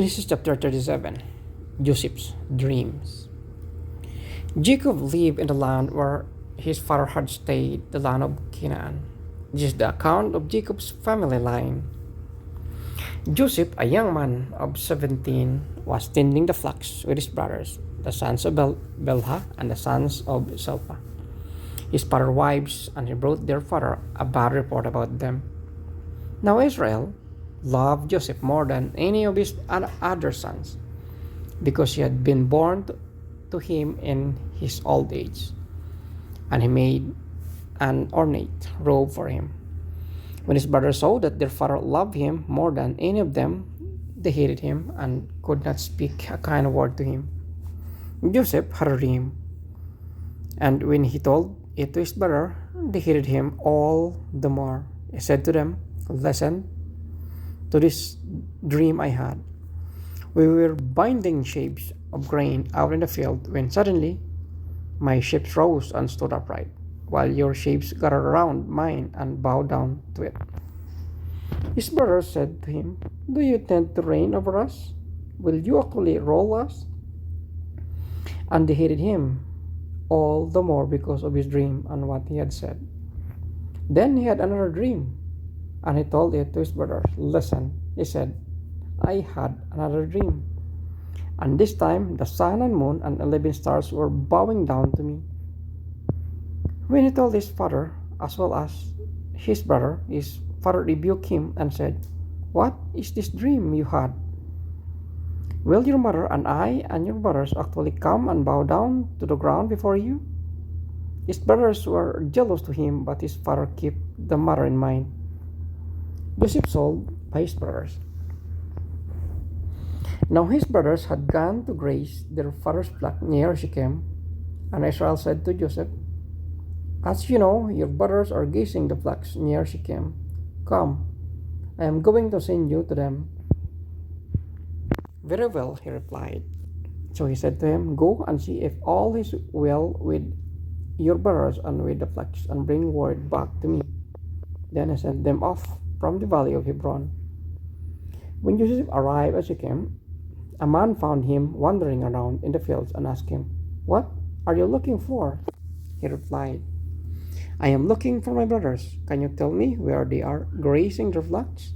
Genesis chapter 37. Joseph's dreams. Jacob lived in the land where his father had stayed, the land of Canaan. This is the account of Jacob's family line. Joseph, a young man of 17, was tending the flocks with his brothers, the sons of Belha and the sons of Zilpah, his father's wives, and he brought their father a bad report about them. Now Israel loved Joseph more than any of his other sons, because he had been born to him in his old age, and he made an ornate robe for him. When his brothers saw that their father loved him more than any of them, they hated him and could not speak a kind word to him. Joseph had a dream, and when he told it to his brother, they hated him all the more. He said to them, "Listen to this dream I had. We were binding sheaves of grain out in the field when suddenly my sheaves rose and stood upright, while your sheaves gathered around mine and bowed down to it." His brothers said to him, "Do you intend to reign over us? Will you actually rule us?" And they hated him all the more because of his dream and what he had said. Then he had another dream, and he told it to his brothers. "Listen," he said, "I had another dream. And this time the sun and moon and 11 stars were bowing down to me." When he told his father as well as his father rebuked him and said, "What is this dream you had? Will your mother and I and your brothers actually come and bow down to the ground before you?" His brothers were jealous to him, but his father kept the matter in mind. Joseph sold by his brothers. Now his brothers had gone to graze their father's flock near Shechem, and Israel said to Joseph, "As you know, your brothers are grazing the flocks near Shechem. Come, I am going to send you to them." "Very well," he replied. So he said to him, "Go and see if all is well with your brothers and with the flocks, and bring word back to me." Then he sent them off from the valley of Hebron. When Joseph arrived at Shechem, a man found him wandering around in the fields and asked him, "What are you looking for?" He replied, "I am looking for my brothers. Can you tell me where they are grazing their flocks?"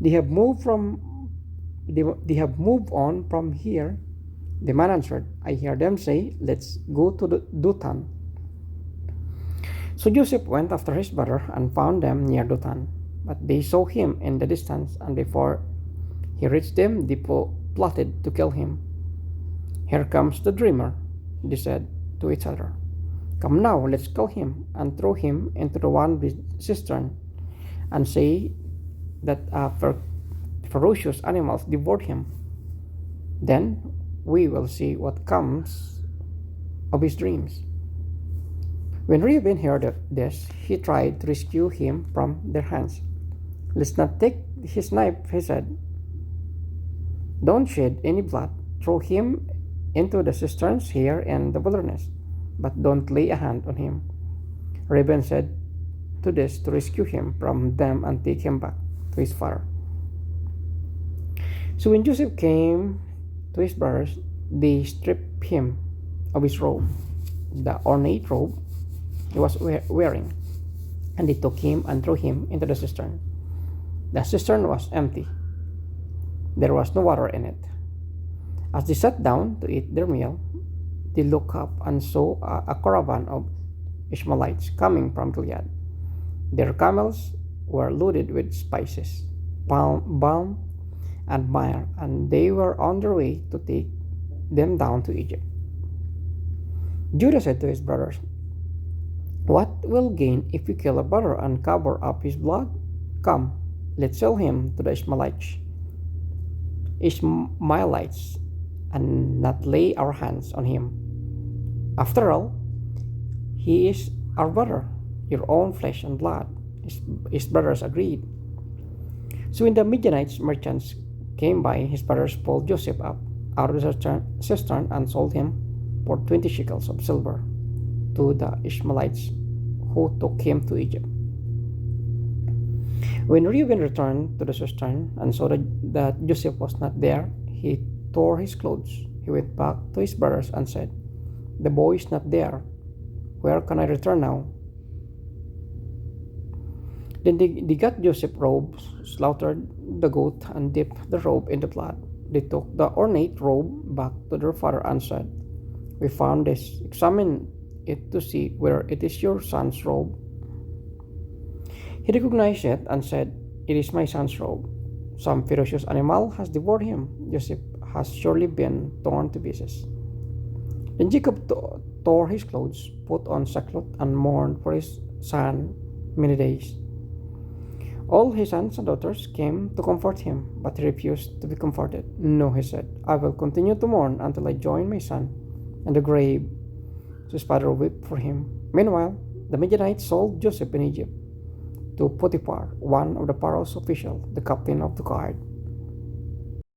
They have moved on from here." The man answered, "I hear them say, 'Let's go to Dothan.'" So Joseph went after his brother and found them near Dothan. But they saw him in the distance, and before he reached them, they plotted to kill him. "Here comes the dreamer," they said to each other. "Come now, let's kill him and throw him into the one cistern, and say that ferocious animals devoured him. Then we will see what comes of his dreams." When Reuben heard of this, he tried to rescue him from their hands. "Let's not take his knife," he said. "Don't shed any blood. Throw him into the cisterns here in the wilderness, but don't lay a hand on him." Reuben said to this to rescue him from them and take him back to his father. So when Joseph came to his brothers, they stripped him of his robe, the ornate robe he was wearing, and they took him and threw him into the cistern. The cistern was empty. There was no water in it. As they sat down to eat their meal, they looked up and saw a caravan of Ishmaelites coming from Gilead. Their camels were loaded with spices, balm, and myrrh, and they were on their way to take them down to Egypt. Judah said to his brothers, "What will gain if we kill a brother and cover up his blood? Come, let's sell him to the Ishmaelites and not lay our hands on him. After all, he is our brother, your own flesh and blood." His brothers agreed. So when the Midianites merchants came by, his brothers pulled Joseph up out of the cistern and sold him for 20 shekels of silver to the Ishmaelites who took him to Egypt. When Reuben returned to the cistern and saw that Joseph was not there, he tore his clothes. He went back to his brothers and said, "The boy is not there. Where can I return now?" Then they got Joseph's robes, slaughtered the goat, and dipped the robe in the blood. They took the ornate robe back to their father and said, "We found this. Examine it to see whether it is your son's robe." He recognized it and said, "It is my son's robe. Some ferocious animal has devoured him. Joseph has surely been torn to pieces." Then Jacob tore his clothes, put on sackcloth, and mourned for his son many days. All his sons and daughters came to comfort him, but he refused to be comforted. "No," he said, "I will continue to mourn until I join my son in the grave." So his father wept for him. Meanwhile, the Midianites sold Joseph in Egypt to Potiphar, one of the Pharaoh's officials, the captain of the guard.